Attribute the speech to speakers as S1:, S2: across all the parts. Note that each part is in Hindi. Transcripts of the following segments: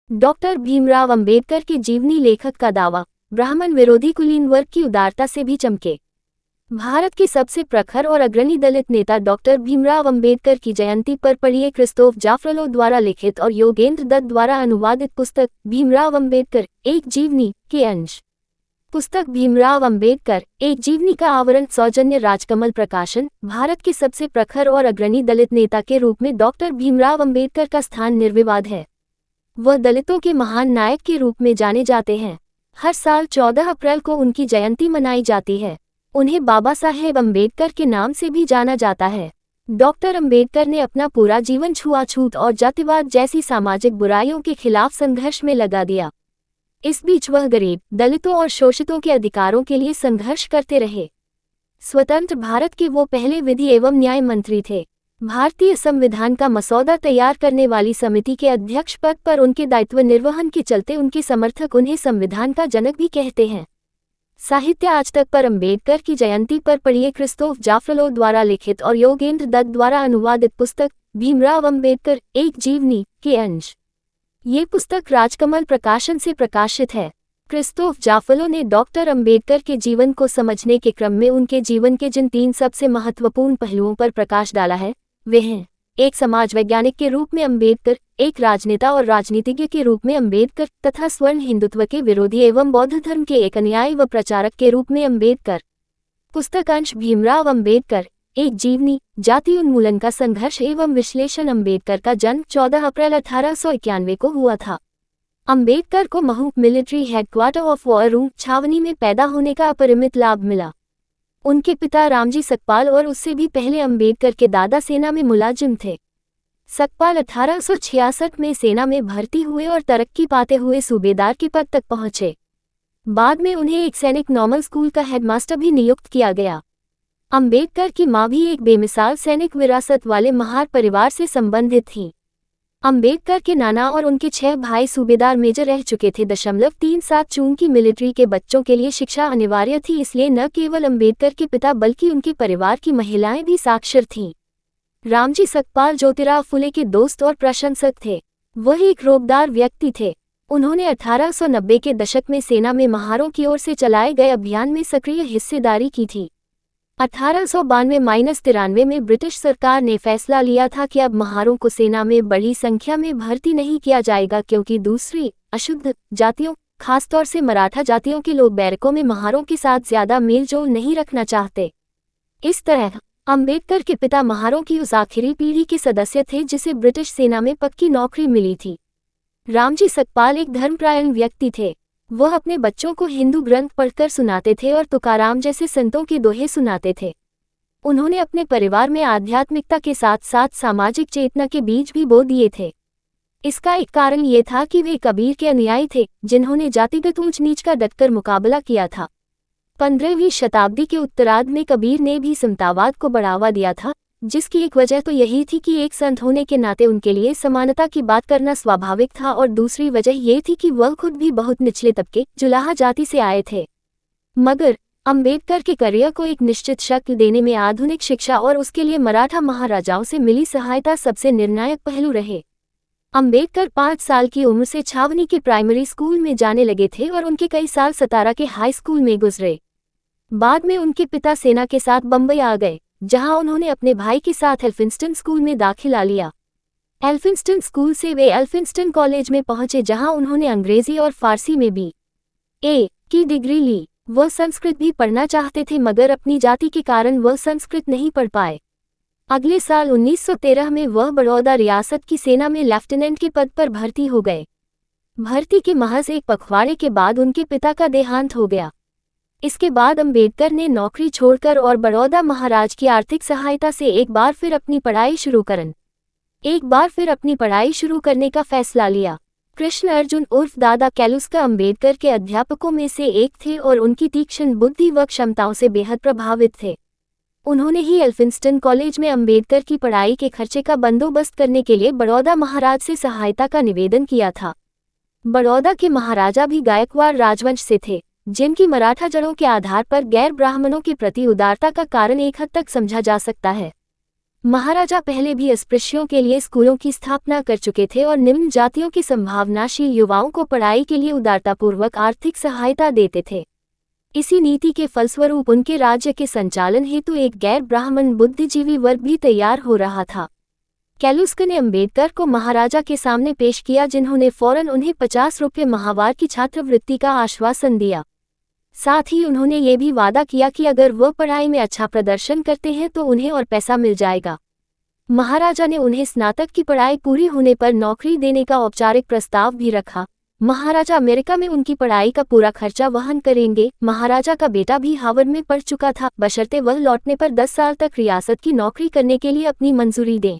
S1: डॉक्टर भीमराव अंबेडकर के जीवनी लेखक का दावा, ब्राह्मण विरोधी कुलीन वर्ग की उदारता से भी चमके। भारत के सबसे प्रखर और अग्रणी दलित नेता डॉक्टर भीमराव अंबेडकर की जयंती पर पढ़िए क्रिस्तोफ जाफरलो द्वारा लिखित और योगेंद्र दत्त द्वारा अनुवादित पुस्तक भीमराव अंबेडकर एक जीवनी के अंश। पुस्तक भीमराव अंबेडकर एक जीवनी का आवरण सौजन्य राजकमल प्रकाशन। भारत के सबसे प्रखर और अग्रणी दलित नेता के रूप में डॉक्टर भीमराव अंबेडकर का स्थान निर्विवाद है। वह दलितों के महान नायक के रूप में जाने जाते हैं। हर साल 14 अप्रैल को उनकी जयंती मनाई जाती है। उन्हें बाबा साहेब अंबेडकर के नाम से भी जाना जाता है। डॉक्टर अंबेडकर ने अपना पूरा जीवन छुआछूत और जातिवाद जैसी सामाजिक बुराइयों के खिलाफ संघर्ष में लगा दिया। इस बीच वह गरीब, दलितों और शोषितों के अधिकारों के लिए संघर्ष करते रहे। स्वतंत्र भारत के वो पहले विधि एवं न्याय मंत्री थे। भारतीय संविधान का मसौदा तैयार करने वाली समिति के अध्यक्ष पद पर उनके दायित्व निर्वहन के चलते उनके समर्थक उन्हें संविधान का जनक भी कहते हैं। साहित्य आज तक पर अंबेडकर की जयंती पर पढ़िए क्रिस्तोफ जाफरलो द्वारा लिखित और योगेंद्र दत्त द्वारा अनुवादित पुस्तक भीमराव अंबेडकर एक जीवनी के अंश। ये पुस्तक राजकमल प्रकाशन से प्रकाशित है। क्रिस्तोफ जाफरलो ने डॉक्टर अंबेडकर के जीवन को समझने के क्रम में उनके जीवन के जिन 3 सबसे महत्वपूर्ण पहलुओं पर प्रकाश डाला है, वे हैं: एक समाज वैज्ञानिक के रूप में अंबेडकर, एक राजनेता और राजनीतिज्ञ के रूप में अंबेडकर तथा स्वर्ण हिंदुत्व के विरोधी एवं बौद्ध धर्म के एक अनुयायी व प्रचारक के रूप में अंबेडकर। पुस्तक अंश भीमराव अंबेडकर एक जीवनी, जाति उन्मूलन का संघर्ष एवं विश्लेषण। अंबेडकर का जन्म 14 अप्रैल 1891 को हुआ था। अंबेडकर को Mhow military headquarter of war छावनी में पैदा होने का अपरिमित लाभ मिला। उनके पिता रामजी सकपाल और उससे भी पहले अंबेडकर के दादा सेना में मुलाजिम थे। सकपाल 1866 में सेना में भर्ती हुए और तरक्की पाते हुए सूबेदार के पद तक पहुंचे। बाद में उन्हें एक सैनिक नॉर्मल स्कूल का हेडमास्टर भी नियुक्त किया गया। अंबेडकर की मां भी एक बेमिसाल सैनिक विरासत वाले महार परिवार से संबंधित थीं। अंबेडकर के नाना और उनके 6 भाई सूबेदार मेजर रह चुके थे। 37 चूंकि मिलिट्री के बच्चों के लिए शिक्षा अनिवार्य थी, इसलिए न केवल अंबेडकर के पिता बल्कि उनके परिवार की महिलाएं भी साक्षर थीं। रामजी सकपाल ज्योतिराव फुले के दोस्त और प्रशंसक थे। वह एक रोबदार व्यक्ति थे। उन्होंने 1890 के दशक में सेना में महारों की ओर से चलाए गए अभियान में सक्रिय हिस्सेदारी की थी। 1892-93 में ब्रिटिश सरकार ने फैसला लिया था कि अब महारों को सेना में बड़ी संख्या में भर्ती नहीं किया जाएगा, क्योंकि दूसरी अशुद्ध जातियों, खासतौर से मराठा जातियों के लोग बैरकों में महारों के साथ ज्यादा मेलजोल नहीं रखना चाहते। इस तरह अंबेडकर के पिता महारों की उस आखिरी पीढ़ी के सदस्य थे जिसे ब्रिटिश सेना में पक्की नौकरी मिली थी। रामजी सकपाल एक धर्मपरायण व्यक्ति थे। वह अपने बच्चों को हिंदू ग्रंथ पढ़कर सुनाते थे और तुकाराम जैसे संतों के दोहे सुनाते थे। उन्होंने अपने परिवार में आध्यात्मिकता के साथ साथ सामाजिक चेतना के बीज भी बो दिए थे। इसका एक कारण ये था कि वे कबीर के अनुयायी थे, जिन्होंने जातिगत ऊंच नीच का डटकर मुकाबला किया था। 15वीं शताब्दी के उत्तरार्ध में कबीर ने भी समतावाद को बढ़ावा दिया था, जिसकी एक वजह तो यही थी कि एक संत होने के नाते उनके लिए समानता की बात करना स्वाभाविक था, और दूसरी वजह ये थी कि वह खुद भी बहुत निचले तबके, जुलाहा जाति से आए थे। मगर अंबेडकर के करियर को एक निश्चित शक्ल देने में आधुनिक शिक्षा और उसके लिए मराठा महाराजाओं से मिली सहायता सबसे निर्णायक पहलू रहे। अंबेडकर 5 साल की उम्र से छावनी के प्राइमरी स्कूल में जाने लगे थे और उनके कई साल सतारा के हाई स्कूल में गुजरे। बाद में उनके पिता सेना के साथ बम्बई आ गए, जहां उन्होंने अपने भाई के साथ एल्फिंस्टन स्कूल में दाखिला लिया। एल्फिंस्टन स्कूल से वे एल्फिंस्टन कॉलेज में पहुंचे, जहां उन्होंने अंग्रेजी और फारसी में B.A. की डिग्री ली। वह संस्कृत भी पढ़ना चाहते थे, मगर अपनी जाति के कारण वह संस्कृत नहीं पढ़ पाए। अगले साल 1913 में वह बड़ौदा रियासत की सेना में लेफ्टिनेंट के पद पर भर्ती हो गए। भर्ती के महज एक पखवाड़े के बाद उनके पिता का देहांत हो गया। इसके बाद अंबेडकर ने नौकरी छोड़कर और बड़ौदा महाराज की आर्थिक सहायता से एक बार फिर अपनी पढ़ाई शुरू करने का फैसला लिया। कृष्ण अर्जुन उर्फ दादा कैलुस्का अंबेडकर के अध्यापकों में से एक थे और उनकी तीक्ष्ण बुद्धि व क्षमताओं से बेहद प्रभावित थे। उन्होंने ही एल्फिंस्टन कॉलेज में अंबेडकर की पढ़ाई के खर्चे का बंदोबस्त करने के लिए बड़ौदा महाराज से सहायता का निवेदन किया था। बड़ौदा के महाराजा भी गायकवाड़ राजवंश से थे, जिनकी मराठा जड़ों के आधार पर गैर ब्राह्मणों के प्रति उदारता का कारण एक हद तक समझा जा सकता है। महाराजा पहले भी अस्पृश्यों के लिए स्कूलों की स्थापना कर चुके थे और निम्न जातियों के संभावनाशील युवाओं को पढ़ाई के लिए उदारतापूर्वक आर्थिक सहायता देते थे। इसी नीति के फलस्वरूप उनके राज्य के संचालन हेतु एक गैर ब्राह्मण बुद्धिजीवी वर्ग भी तैयार हो रहा था। कैलुस्क ने अंबेडकर को महाराजा के सामने पेश किया, जिन्होंने फौरन उन्हें 50 रुपये माहवार की छात्रवृत्ति का आश्वासन दिया। साथ ही उन्होंने ये भी वादा किया कि अगर वह पढ़ाई में अच्छा प्रदर्शन करते हैं तो उन्हें और पैसा मिल जाएगा। महाराजा ने उन्हें स्नातक की पढ़ाई पूरी होने पर नौकरी देने का औपचारिक प्रस्ताव भी रखा। महाराजा अमेरिका में उनकी पढ़ाई का पूरा खर्चा वहन करेंगे। महाराजा का बेटा भी हार्वर्ड में पढ़ चुका था, बशर्ते वह लौटने पर 10 साल तक रियासत की नौकरी करने के लिए अपनी मंजूरी दें।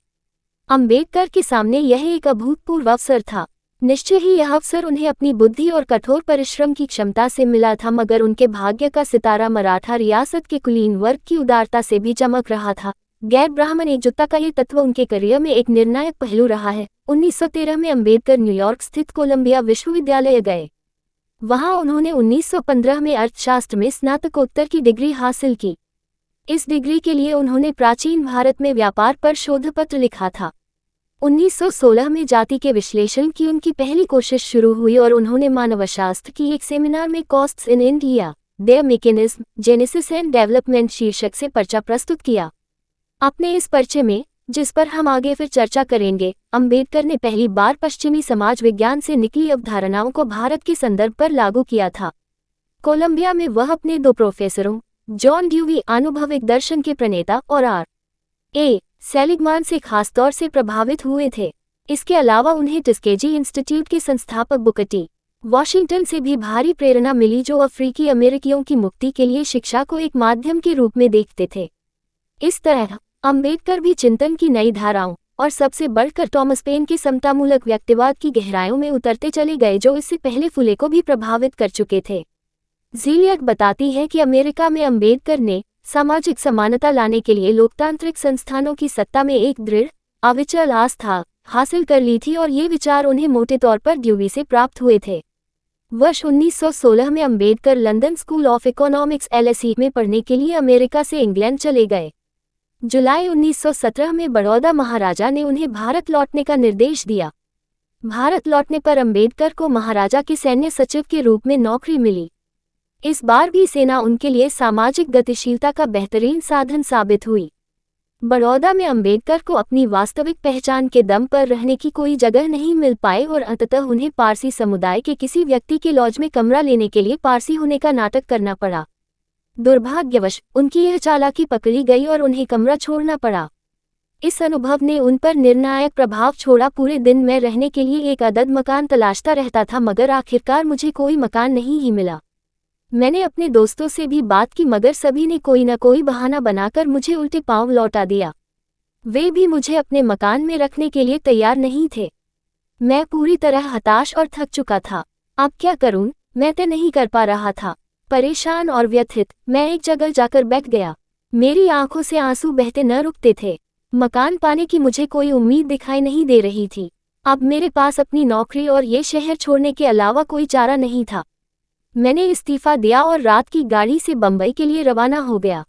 S1: अंबेडकर के सामने यह एक अभूतपूर्व अवसर था। निश्चय ही यह अवसर उन्हें अपनी बुद्धि और कठोर परिश्रम की क्षमता से मिला था, मगर उनके भाग्य का सितारा मराठा रियासत के कुलीन वर्ग की उदारता से भी चमक रहा था। गैर ब्राह्मण एकजुटता का ये तत्व उनके करियर में एक निर्णायक पहलू रहा है। 1913 में अंबेडकर न्यूयॉर्क स्थित कोलंबिया विश्वविद्यालय गए। वहां उन्होंने 1915 में अर्थशास्त्र में स्नातकोत्तर की डिग्री हासिल की। इस डिग्री के लिए उन्होंने प्राचीन भारत में व्यापार पर शोधपत्र लिखा था। 1916 में जाति के विश्लेषण की उनकी पहली कोशिश शुरू हुई और उन्होंने मानवशास्त्र की एक सेमिनार में costs in India, there mechanism, genesis and development शीर्षक से पर्चा प्रस्तुत किया। अपने इस पर्चे में, जिस पर हम आगे फिर चर्चा करेंगे, अंबेडकर ने पहली बार पश्चिमी समाज विज्ञान से निकली अवधारणाओं को भारत के संदर्भ पर लागू किया था। कोलंबिया में वह अपने 2 प्रोफेसरों, जॉन ड्यूवी अनुभविक दर्शन के प्रणेता और R.A. सेलिगमान से खासतौर से प्रभावित हुए थे। इसके अलावा उन्हें टस्केजी इंस्टीट्यूट के संस्थापक बुकर टी वॉशिंगटन से भी भारी प्रेरणा मिली, जो अफ्रीकी अमेरिकियों की मुक्ति के लिए शिक्षा को एक माध्यम के रूप में देखते थे। इस तरह अंबेडकर भी चिंतन की नई धाराओं और सबसे बढ़कर टॉमस पेन के समतामूलक व्यक्तिवाद की गहराइयों में उतरते चले गए, जो इससे पहले फुले को भी प्रभावित कर चुके थे। ज़िलियट बताती है कि अमेरिका में अंबेडकर ने सामाजिक समानता लाने के लिए लोकतांत्रिक संस्थानों की सत्ता में एक दृढ़, अविचल आस्था हासिल कर ली थी और ये विचार उन्हें मोटे तौर पर ड्यूवी से प्राप्त हुए थे। वर्ष 1916 में Ambedkar London school of economics LSE में पढ़ने के लिए अमेरिका से इंग्लैंड चले गए। जुलाई 1917 में बड़ौदा महाराजा ने उन्हें भारत लौटने का निर्देश दिया। भारत लौटने पर अंबेडकर को महाराजा के सैन्य सचिव के रूप में नौकरी मिली। इस बार भी सेना उनके लिए सामाजिक गतिशीलता का बेहतरीन साधन साबित हुई। बड़ौदा में अंबेडकर को अपनी वास्तविक पहचान के दम पर रहने की कोई जगह नहीं मिल पाई और अंततः उन्हें पारसी समुदाय के किसी व्यक्ति के लॉज में कमरा लेने के लिए पारसी होने का नाटक करना पड़ा। दुर्भाग्यवश उनकी यह चालाकी पकड़ी गई और उन्हें कमरा छोड़ना पड़ा। इस अनुभव ने उन पर निर्णायक प्रभाव छोड़ा। पूरे दिन मैं रहने के लिए एक अदद मकान तलाशता रहता था, मगर आखिरकार मुझे कोई मकान नहीं ही मिला। मैंने अपने दोस्तों से भी बात की, मगर सभी ने कोई न कोई बहाना बनाकर मुझे उल्टे पांव लौटा दिया। वे भी मुझे अपने मकान में रखने के लिए तैयार नहीं थे। मैं पूरी तरह हताश और थक चुका था। अब क्या करूं? मैं तय नहीं कर पा रहा था। परेशान और व्यथित मैं एक जगह जाकर बैठ गया। मेरी आंखों से आंसू बहते न रुकते थे। मकान पाने की मुझे कोई उम्मीद दिखाई नहीं दे रही थी। अब मेरे पास अपनी नौकरी और ये शहर छोड़ने के अलावा कोई चारा नहीं था। मैंने इस्तीफा दिया और रात की गाड़ी से बंबई के लिए रवाना हो गया।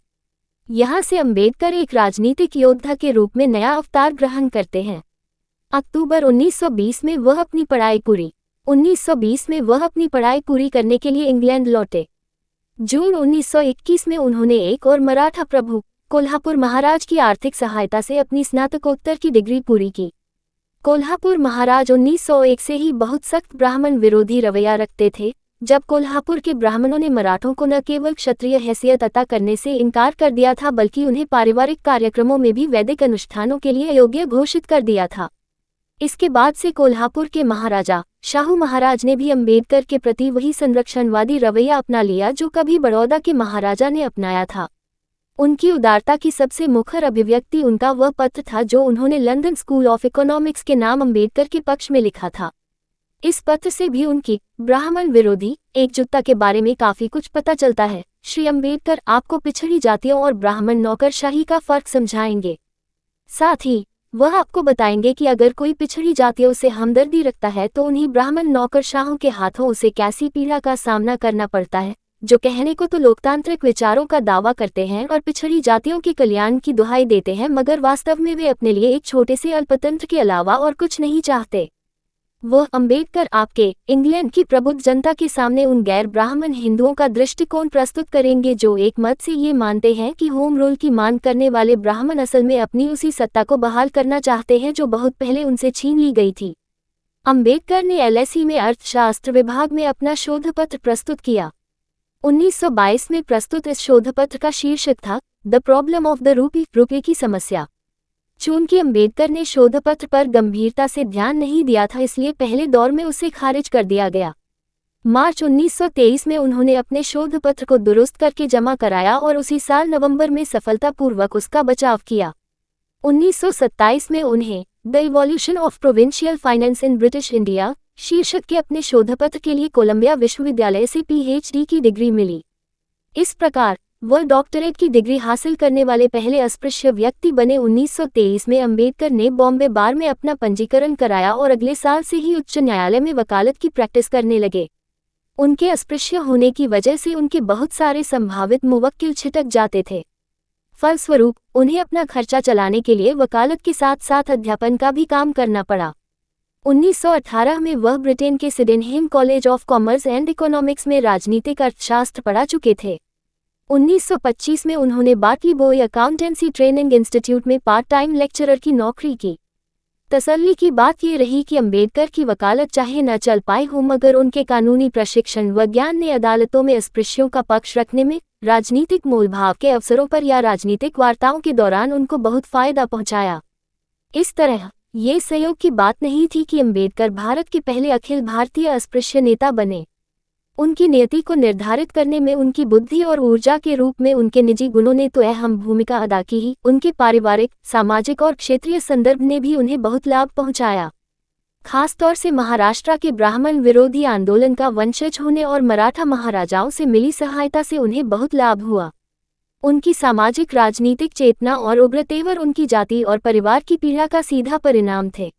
S1: यहाँ से अंबेडकर एक राजनीतिक योद्धा के रूप में नया अवतार ग्रहण करते हैं। अक्टूबर 1920 में वह अपनी पढ़ाई पूरी करने के लिए इंग्लैंड लौटे। जून 1921 में उन्होंने एक और मराठा प्रभु कोल्हापुर महाराज की आर्थिक सहायता से अपनी स्नातकोत्तर की डिग्री पूरी की। कोल्हापुर महाराज 1901 से ही बहुत सख्त ब्राह्मण विरोधी रवैया रखते थे। जब कोल्हापुर के ब्राह्मणों ने मराठों को न केवल क्षत्रिय हैसियत अता करने से इनकार कर दिया था, बल्कि उन्हें पारिवारिक कार्यक्रमों में भी वैदिक अनुष्ठानों के लिए अयोग्य घोषित कर दिया था। इसके बाद से कोल्हापुर के महाराजा शाहू महाराज ने भी अंबेडकर के प्रति वही संरक्षणवादी रवैया अपना लिया जो कभी बड़ौदा के महाराजा ने अपनाया था। उनकी उदारता की सबसे मुखर अभिव्यक्ति उनका वह पत्र था जो उन्होंने लंदन स्कूल ऑफ इकोनॉमिक्स के नाम अंबेडकर के पक्ष में लिखा था। इस पत्र से भी उनकी ब्राह्मण विरोधी एकजुटता के बारे में काफी कुछ पता चलता है। श्री अंबेडकर आपको पिछड़ी जातियों और ब्राह्मण नौकरशाही का फर्क समझाएंगे। साथ ही वह आपको बताएंगे कि अगर कोई पिछड़ी जातियों से हमदर्दी रखता है तो उन्हीं ब्राह्मण नौकरशाहों के हाथों उसे कैसी पीड़ा का सामना करना पड़ता है। जो कहने को तो लोकतांत्रिक विचारों का दावा करते हैं और पिछड़ी जातियों के कल्याण की दुहाई देते हैं, मगर वास्तव में वे अपने लिए एक छोटे से अल्पतंत्र के अलावा और कुछ नहीं चाहते। वह अंबेडकर आपके इंग्लैंड की प्रबुद्ध जनता के सामने उन गैर ब्राह्मण हिंदुओं का दृष्टिकोण प्रस्तुत करेंगे जो एक मत से ये मानते हैं कि होम रूल की मांग करने वाले ब्राह्मण असल में अपनी उसी सत्ता को बहाल करना चाहते हैं जो बहुत पहले उनसे छीन ली गई थी। अंबेडकर ने एलएसी में अर्थशास्त्र विभाग में अपना शोधपत्र प्रस्तुत किया। 1922 में प्रस्तुत इस शोधपत्र का शीर्षक था the problem of the rupee, रुपये की समस्या। चूंकि अंबेडकर ने शोधपत्र पर गंभीरता से ध्यान नहीं दिया था, इसलिए पहले दौर में उसे खारिज कर दिया गया। मार्च 1923 में उन्होंने अपने शोधपत्र को दुरुस्त करके जमा कराया और उसी साल नवंबर में सफलतापूर्वक उसका बचाव किया। 1927 में उन्हें the evolution of provincial finance in British India शीर्षक के अपने शोधपत्र के लिए कोलंबिया विश्वविद्यालय से पीएचडी की डिग्री मिली। इस प्रकार वह डॉक्टरेट की डिग्री हासिल करने वाले पहले अस्पृश्य व्यक्ति बने। 1923 में अंबेडकर ने बॉम्बे बार में अपना पंजीकरण कराया और अगले साल से ही उच्च न्यायालय में वकालत की प्रैक्टिस करने लगे। उनके अस्पृश्य होने की वजह से उनके बहुत सारे संभावित मुवक्किल छिटक जाते थे। फलस्वरूप उन्हें अपना खर्चा चलाने के लिए वकालत के साथ साथ अध्यापन का भी काम करना पड़ा। 1918 में वह ब्रिटेन के Sydenham college of commerce and economics में राजनीतिक अर्थशास्त्र पढ़ा चुके थे। 1925 में उन्होंने Batliboi accountancy training institute में पार्ट टाइम लेक्चरर की नौकरी की। तसल्ली की बात ये रही कि अंबेडकर की वकालत चाहे न चल पाई हो, मगर उनके कानूनी प्रशिक्षण व ज्ञान ने अदालतों में अस्पृश्यों का पक्ष रखने में, राजनीतिक मोलभाव के अवसरों पर या राजनीतिक वार्ताओं के दौरान उनको बहुत फायदा पहुंचाया। इस तरह ये संयोग की बात नहीं थी कि अंबेडकर भारत के पहले अखिल भारतीय अस्पृश्य नेता बने। उनकी नियति को निर्धारित करने में उनकी बुद्धि और ऊर्जा के रूप में उनके निजी गुणों ने तो अहम भूमिका अदा की ही, उनके पारिवारिक, सामाजिक और क्षेत्रीय संदर्भ ने भी उन्हें बहुत लाभ पहुंचाया। खासतौर से महाराष्ट्र के ब्राह्मण विरोधी आंदोलन का वंशज होने और मराठा महाराजाओं से मिली सहायता से उन्हें बहुत लाभ हुआ। उनकी सामाजिक राजनीतिक चेतना और उग्र तेवर उनकी जाति और परिवार की पीड़ा का सीधा परिणाम थे।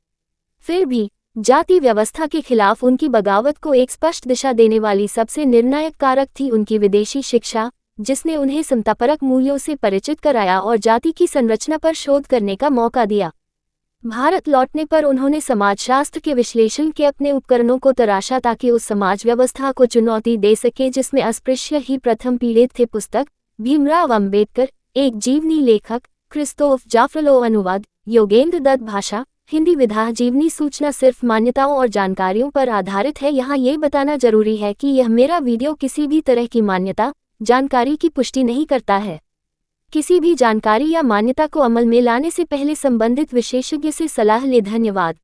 S1: फिर भी जाति व्यवस्था के खिलाफ उनकी बगावत को एक स्पष्ट दिशा देने वाली सबसे निर्णायक कारक थी उनकी विदेशी शिक्षा, जिसने उन्हें समतापरक मूल्यों से परिचित कराया और जाति की संरचना पर शोध करने का मौका दिया। भारत लौटने पर उन्होंने समाजशास्त्र के विश्लेषण के अपने उपकरणों को तराशा ताकि उस समाज व्यवस्था को चुनौती दे सके जिसमें अस्पृश्य ही प्रथम पीड़ित थे। पुस्तक भीमराव अंबेडकर, एक जीवनी लेखक, क्रिस्तोफ जाफरलो अनुवाद, योगेंद्र दत्त भाषा, हिंदी विधा। जीवनी सूचना सिर्फ मान्यताओं और जानकारियों पर आधारित है। यहाँ ये बताना जरूरी है कि यह मेरा वीडियो किसी भी तरह की मान्यता, जानकारी की पुष्टि नहीं करता है। किसी भी जानकारी या मान्यता को अमल में लाने से पहले संबंधित विशेषज्ञ से सलाह लें। धन्यवाद।